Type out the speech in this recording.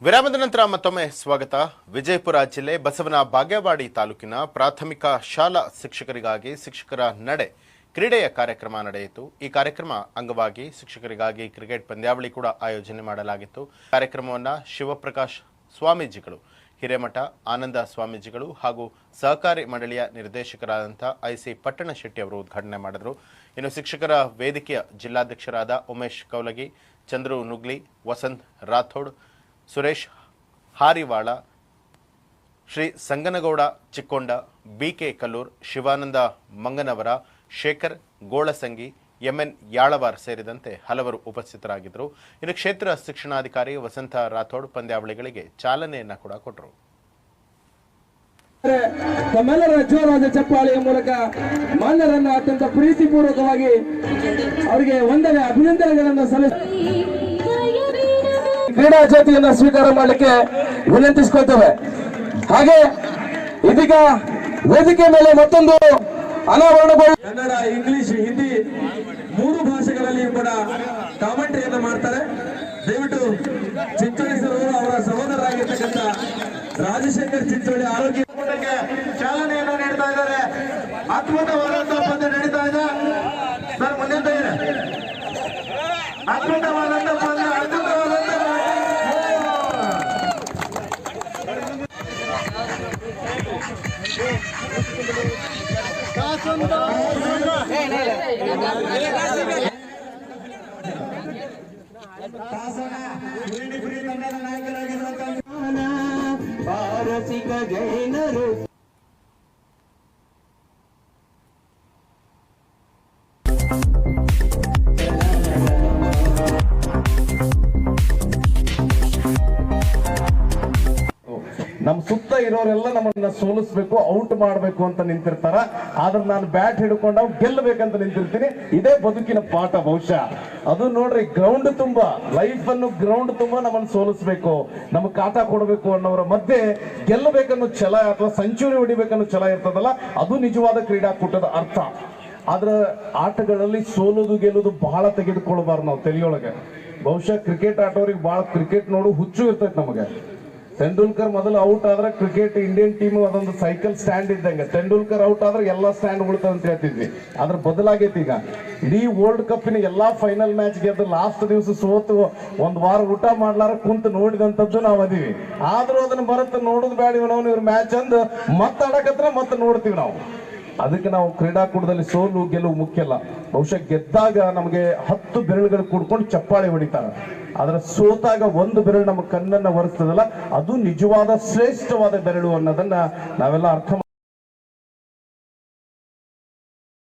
ವಿರಾಮದ ನಂತರ ಮತ್ತೊಮ್ಮೆ ಸ್ವಾಗತ. ವಿಜಯಪುರ ಜಿಲ್ಲೆ ಬಸವನ ಬಾಗೇವಾಡಿ ತಾಲೂಕಿನ ಪ್ರಾಥಮಿಕ ಶಾಲಾ ಶಿಕ್ಷಕರಿಗಾಗಿ ಶಿಕ್ಷಕರ ನಡೆ ಕ್ರೀಡೆಯ ಕಾರ್ಯಕ್ರಮ ನಡೆಯಿತು. ಈ ಕಾರ್ಯಕ್ರಮ ಅಂಗವಾಗಿ ಶಿಕ್ಷಕರಿಗಾಗಿ ಕ್ರಿಕೆಟ್ ಪಂದ್ಯಾವಳಿ ಕೂಡ ಆಯೋಜನೆ ಮಾಡಲಾಗಿತ್ತು. ಕಾರ್ಯಕ್ರಮವನ್ನು ಶಿವಪ್ರಕಾಶ್ ಸ್ವಾಮೀಜಿಗಳು, ಹಿರೇಮಠ ಆನಂದ ಸ್ವಾಮೀಜಿಗಳು ಹಾಗೂ ಸಹಕಾರಿ ಮಂಡಳಿಯ ನಿರ್ದೇಶಕರಾದಂಥ ಐಸಿ ಪಟ್ಟಣಶೆಟ್ಟಿ ಅವರು ಉದ್ಘಾಟನೆ ಮಾಡಿದರು. ಇನ್ನು ಶಿಕ್ಷಕರ ವೇದಿಕೆಯ ಜಿಲ್ಲಾಧ್ಯಕ್ಷರಾದ ಉಮೇಶ್ ಕೌಲಗಿ, ಚಂದ್ರು ನುಗ್ಲಿ, ವಸಂತ್ ರಾಥೋಡ್, ಸುರೇಶ್ ಹಾರಿವಾಳ, ಶ್ರೀ ಸಂಗನಗೌಡ ಚಿಕ್ಕೊಂಡ, ಬಿಕೆ ಕಲ್ಲೂರ್, ಶಿವಾನಂದ ಮಂಗನವರ, ಶೇಖರ್ ಗೋಳಸಂಗಿ, ಎಂಎನ್ ಯಾಳವಾರ್ ಸೇರಿದಂತೆ ಹಲವರು ಉಪಸ್ಥಿತರಾಗಿದ್ದರು. ಇನ್ನು ಕ್ಷೇತ್ರ ಶಿಕ್ಷಣಾಧಿಕಾರಿ ವಸಂತ ರಾಥೋಡ್ ಪಂದ್ಯಾವಳಿಗಳಿಗೆ ಚಾಲನೆಯನ್ನ ಕೂಡ ಕೊಟ್ಟರು. ತಮ್ಮೆಲ್ಲರ ಜೋರಾದ ಚಪ್ಪಾಳೆಯ ಮೂಲಕ ಮಾನ್ಯರನ್ನ ಅತ್ಯಂತ ಪ್ರೀತಿಪೂರ್ವಕವಾಗಿ ಅವರಿಗೆ ವಂದನೆ ಅಭಿನಂದನೆಗಳನ್ನು ಸಲ್ಲಿಸಿ ಕ್ರೀಡಾ ಜ್ಯೋತಿಯನ್ನು ಸ್ವೀಕಾರ ಮಾಡಲಿಕ್ಕೆ ವಿನಂತಿಸಿಕೊಳ್ತೇವೆ. ಹಾಗೆ ಇದೀಗ ವೇದಿಕೆ ಮೇಲೆ ಮತ್ತೊಂದು ಅನಾವರಣಗೊಳ್ಳ ಕನ್ನಡ, ಇಂಗ್ಲಿಷ್, ಹಿಂದಿ 3 ಭಾಷೆಗಳಲ್ಲಿ ಕೂಡ ಕಾಮೆಂಟ್ರಿಯನ್ನು ಮಾಡ್ತಾರೆ. ದಯವಿಟ್ಟು ಚಿಂಚೋಳಿ ಸರ್ ಅವರ ಸಹೋದರರಾಗಿರ್ತಕ್ಕಂಥ ರಾಜಶೇಖರ್ ಚಿಂಚೋಳಿ ಆರೋಗ್ಯ ಚಾಲನೆಯನ್ನು ನೀಡ್ತಾ ಇದ್ದಾರೆ. ಅದ್ಭುತವಾದಂತಹ ಪಂದ್ಯ ನಡೀತಾ ಇದೆ ಸರ್. ಮುಂದೆ ಅದ್ಭುತವಾದಂತಹ ಪಂದ್ಯ, ಪಾರಸಿಕ ಜೈನರು ನಮ್ ಸುತ್ತ ಇರೋರೆಲ್ಲ ನಮ್ಮನ್ನ ಸೋಲಿಸ್ಬೇಕು, ಔಟ್ ಮಾಡ್ಬೇಕು ಅಂತ ನಿಂತಿರ್ತಾರ. ಆದ್ರೆ ನಾನು ಬ್ಯಾಟ್ ಹಿಡ್ಕೊಂಡು ಗೆಲ್ಲಬೇಕಂತ ನಿಂತಿರ್ತೀನಿ. ಇದೇ ಬದುಕಿನ ಪಾಠ ಬಹುಶಃ. ಅದು ನೋಡ್ರಿ, ಗ್ರೌಂಡ್ ತುಂಬಾ ಲೈಫ್ ಅನ್ನು, ಗ್ರೌಂಡ್ ತುಂಬಾ ನಮ್ಮನ್ನು ಸೋಲಿಸ್ಬೇಕು, ನಮಗ್ ಕಾಟ ಕೊಡಬೇಕು ಅನ್ನೋರ ಮಧ್ಯೆ ಗೆಲ್ಲಬೇಕನ್ನೋ ಛಲ ಅಥವಾ ಸೆಂಚುರಿ ಹೊಡಿಬೇಕನ್ನೋ ಛಲ ಇರ್ತದಲ್ಲ, ಅದು ನಿಜವಾದ ಕ್ರೀಡಾಕೂಟದ ಅರ್ಥ. ಆದ್ರ ಆಟಗಳಲ್ಲಿ ಸೋಲೋದು ಗೆಲ್ಲೋದು ಬಹಳ ತೆಗೆದುಕೊಳ್ಬಾರ್ದು ನಾವು ತಲೆಯೊಳಗೆ. ಬಹುಶಃ ಕ್ರಿಕೆಟ್ ಆಟೋರಿಗೆ ಬಹಳ ಕ್ರಿಕೆಟ್ ನೋಡು ಹುಚ್ಚು ಇರ್ತೈತೆ ನಮಗೆ. ತೆಂಡೂಲ್ಕರ್ ಮೊದಲು ಔಟ್ ಆದ್ರೆ ಕ್ರಿಕೆಟ್ ಇಂಡಿಯನ್ ಟೀಮ್ ಅದೊಂದು ಸೈಕಲ್ ಸ್ಟ್ಯಾಂಡ್ ಇದ್ದಂಗೆ. ತೆಂಡೂಲ್ಕರ್ ಔಟ್ ಆದ್ರೆ ಎಲ್ಲಾ ಸ್ಟ್ಯಾಂಡ್ ಉಳ್ತದೆ ಅಂತ ಹೇಳ್ತಿದ್ವಿ. ಅದ್ರ ಬದಲಾಗೈತಿ ಈಗ. ಇಡೀ ವರ್ಲ್ಡ್ ಕಪ್ಪಿನ ಎಲ್ಲಾ ಫೈನಲ್ ಮ್ಯಾಚ್ ಗೆದ್ದು ಲಾಸ್ಟ್ ದಿವಸ ಸೋತು ಒಂದ್ ವಾರ ಊಟ ಮಾಡ್ಲಾರ ಕುಂತು ನೋಡಿದಂತದ್ದು ನಾವ್ ಅದೀವಿ. ಆದ್ರೂ ಅದನ್ನ ಬರತ್ತ ನೋಡುದು ಬೇಡ, ನಾವು ಇವ್ರ ಮ್ಯಾಚ್ ಅಂದ್ ಆಡಕತ್ರ ಮತ್ತೆ ನೋಡ್ತೀವಿ ನಾವು. ಅದಕ್ಕೆ ನಾವು ಕ್ರೀಡಾಕೂಟದಲ್ಲಿ ಸೋಲು ಗೆಲುವು ಮುಖ್ಯ ಅಲ್ಲ. ಬಹುಶಃ ಗೆದ್ದಾಗ ನಮಗೆ 10 ಬೆರಳುಗಳು ಕೂಡ್ಕೊಂಡು ಚಪ್ಪಾಳೆ ಹೊಡಿತಾರೆ. ಆದ್ರೆ ಸೋತಾಗ 1 ಬೆರಳು ನಮ್ಮ ಕಣ್ಣನ್ನ ಒರೆಸ್ತದಲ್ಲ, ಅದು ನಿಜವಾದ ಶ್ರೇಷ್ಠವಾದ ಬೆರಳು ಅನ್ನೋದನ್ನ ನಾವೆಲ್ಲ ಅರ್ಥ